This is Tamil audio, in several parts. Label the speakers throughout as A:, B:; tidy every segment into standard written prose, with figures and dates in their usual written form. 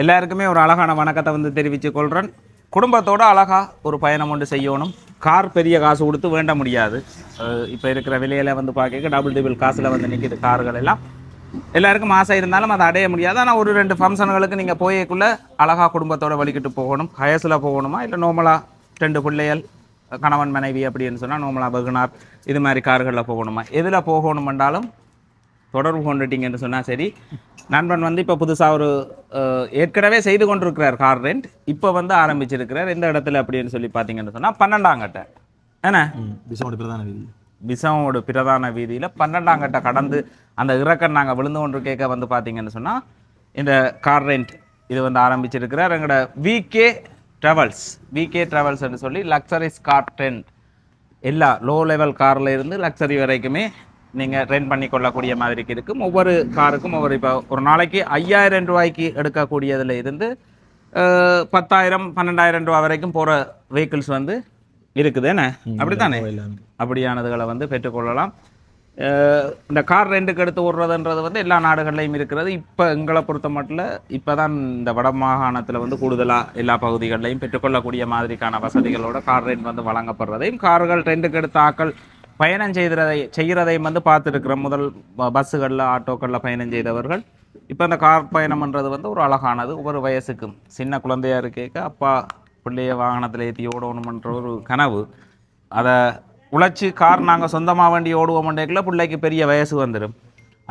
A: எல்லாருக்குமே ஒரு அழகான வணக்கத்தை வந்து தெரிவித்து கொள்கிறேன். குடும்பத்தோடு அழகாக ஒரு பயணம் ஒன்று செய்யணும். கார் பெரிய காசு கொடுத்து வேண்ட முடியாது. இப்போ இருக்கிற விலையில் வந்து பார்க்க டபுள் காசில் வந்து நிற்கிது கார்கள் எல்லாம். எல்லாருக்கும் ஆசை இருந்தாலும் அதை அடைய முடியாது. ஆனால் ஒரு 2 ஃபங்க்ஷன்களுக்கு நீங்கள் போயக்குள்ளே அழகாக குடும்பத்தோடு வலிக்கிட்டு போகணும். ஹயஸில் போகணுமா இல்லை நார்மலாக 2 பிள்ளைகள் கணவன் மனைவி அப்படின்னு சொன்னால் நார்மலாக வெகுனார் இது மாதிரி கார்களில் போகணுமா, எதில் போகணுமென்றாலும் தொடர்பு கொண்டுட்டீங்கன்னு சொன்னால் சரி. நண்பன் வந்து இப்போ புதுசாக ஒரு ஏற்கனவே செய்து கொண்டிருக்கிறார் கார் ரெண்ட். இப்போ வந்து ஆரம்பிச்சிருக்கிறார். எந்த இடத்துல அப்படின்னு சொல்லி பார்த்தீங்கன்னு சொன்னால் 12ஆம் கட்டை ஏன்னா பிசவோட பிரதான வீதியில் 12ஆம் கட்டை கடந்து அந்த இறக்கம் நாங்கள் விழுந்து கொண்டு கேட்க வந்து பார்த்தீங்கன்னு சொன்னால் இந்த கார் ரெண்ட் இது வந்து ஆரம்பிச்சிருக்கிறார். எங்களோட விகே ட்ராவல்ஸ்ன்னு சொல்லி லக்ஸரிஸ் கார் ரெண்ட் எல்லா லோ லெவல் காரில் இருந்து லக்ஸரி வரைக்குமே நீங்கள் ரெண்ட் பண்ணி கொள்ளக்கூடிய மாதிரிக்கு இருக்கும். ஒவ்வொரு காருக்கும் ஒவ்வொரு இப்போ ஒரு நாளைக்கு 5000 ரூபாய்க்கு எடுக்கக்கூடியதில் இருந்து 10,000 12,000 ரூபா வரைக்கும் போகிற வெஹிக்கிள்ஸ் வந்து இருக்குது என்ன அப்படித்தானே. அப்படியானதுகளை வந்து பெற்றுக்கொள்ளலாம். இந்த கார் ரெண்டுக்கு எடுத்து ஓடுறதுன்றது வந்து எல்லா நாடுகள்லையும் இருக்கிறது. இப்போ எங்களை பொறுத்த மட்டும் இப்போ தான் இந்த வட மாகாணத்தில் வந்து கூடுதலாக எல்லா பகுதிகளிலையும் பெற்றுக்கொள்ளக்கூடிய மாதிரிக்கான வசதிகளோட கார் ரெண்ட் வந்து வழங்கப்படுறதையும் கார்கள் ரெண்டுக்கு எடுத்த ஆக்கள் பயணம் செய்கிறதையும் வந்து பார்த்துருக்குறோம். முதல் பஸ்ஸுகளில் ஆட்டோக்களில் பயணம் செய்தவர்கள் இப்போ அந்த கார் பயணம்ன்றது வந்து ஒரு அழகானது. ஒவ்வொரு வயசுக்கும் சின்ன குழந்தையாக இருக்க அப்பா பிள்ளைய வாகனத்தில் ஏற்றி ஓடணுமன்ற ஒரு கனவு. அதை உழைச்சி கார் நாங்கள் சொந்தமாக வண்டி ஓடுவோம்ன்றதுக்குள்ள பிள்ளைக்கு பெரிய வயசு வந்துடும்.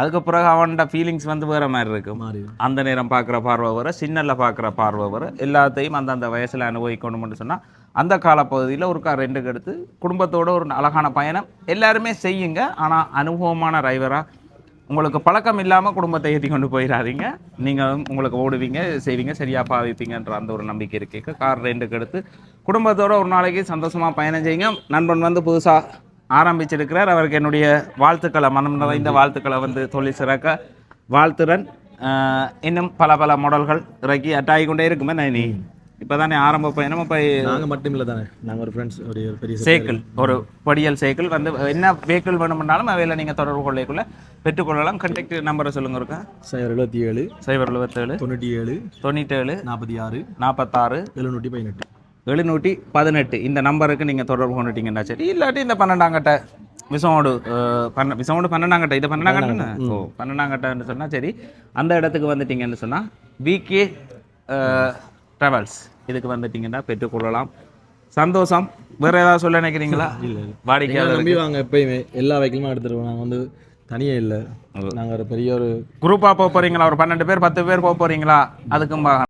A: அதுக்கு பிறகு அவன்கிட்ட ஃபீலிங்ஸ் வந்து வேறு மாதிரி இருக்கும். அந்த நேரம் பார்க்குற பார்வை வர சின்னலில் பார்க்குற பார்வை வர எல்லாத்தையும் அந்தந்த வயசில் அனுபவிக்கணும்னு சொன்னால் அந்த காலப்பகுதியில் ஒரு கார் ரெண்டுக்கு எடுத்து குடும்பத்தோட ஒரு அழகான பயணம் எல்லாருமே செய்யுங்க. ஆனால் அனுபவமான டிரைவராக உங்களுக்கு பழக்கம் இல்லாமல் குடும்பத்தை ஏற்றி கொண்டு போயிடாதீங்க. நீங்கள் உங்களுக்கு ஓடுவீங்க செய்வீங்க சரியாக பாவிப்பீங்கன்ற அந்த ஒரு நம்பிக்கை இருக்கு. கார் ரெண்டுக்கு எடுத்து குடும்பத்தோட ஒரு நாளைக்கு சந்தோஷமாக பயணம் செய்யுங்க. நண்பன் வந்து புதுசாக ஆரம்பிச்சிருக்கிறார். அவருக்கு என்னுடைய வாழ்த்துக்களை மனம் நிறைந்த வாழ்த்துக்களை வந்து தொழில் சிறக்க வாழ்த்துறன். இன்னும் பல மாடல்கள் இறக்கி அட்டாகி கொண்டே இருக்குமே. நீ இப்போ தானே ஆரம்ப பயணம். இப்போ
B: நாங்கள் மட்டும் இல்லை தானே, நாங்கள் ஒரு ஃப்ரெண்ட்ஸ் ஒரு பெரிய
A: சைக்கிள் ஒரு படியல் சைக்கிள் வந்து என்ன வெஹிக்கிள் வேணும்னாலும் அவையில் நீங்கள் தொடர்பு கொள்ளைக்குள்ளே பெற்றுக்கொள்ளலாம். கண்டெக்ட் நம்பரை சொல்லுங்க இருக்கா.
B: 077
A: 077
B: 97
A: 97
B: 46
A: 46
B: 718
A: 718 இந்த நம்பருக்கு நீங்கள் தொடர்பு கொண்டுட்டீங்கன்னா சரி. இல்லாட்டி இந்த 12ஆம் கட்டை விசோடு 12ஆம் கட்டை இது 12ஆம் கட்டை 12ஆம் கட்டைன்னு சொன்னால் சரி. அந்த இடத்துக்கு வந்துட்டீங்கன்னு சொன்னால் விகே ட்ராவல்ஸ் இதுக்கு வந்துட்டீங்கன்னா பெற்றுக்கொள்ளலாம். சந்தோஷம். வேறு ஏதாவது சொல்ல நினைக்கிறீங்களா?
B: வாடிக்கையாளர் நம்பி வாங்க. எப்பயுமே எல்லா வெஹிக்கிளுமே எடுத்துருவோம். நாங்கள் வந்து தனியாக இல்லை, நாங்கள் ஒரு பெரிய ஒரு
A: குரூப்பாக போக போகிறீங்களா? ஒரு 12 பேர் 10 பேர் போக போகிறீங்களா? அதுக்கும்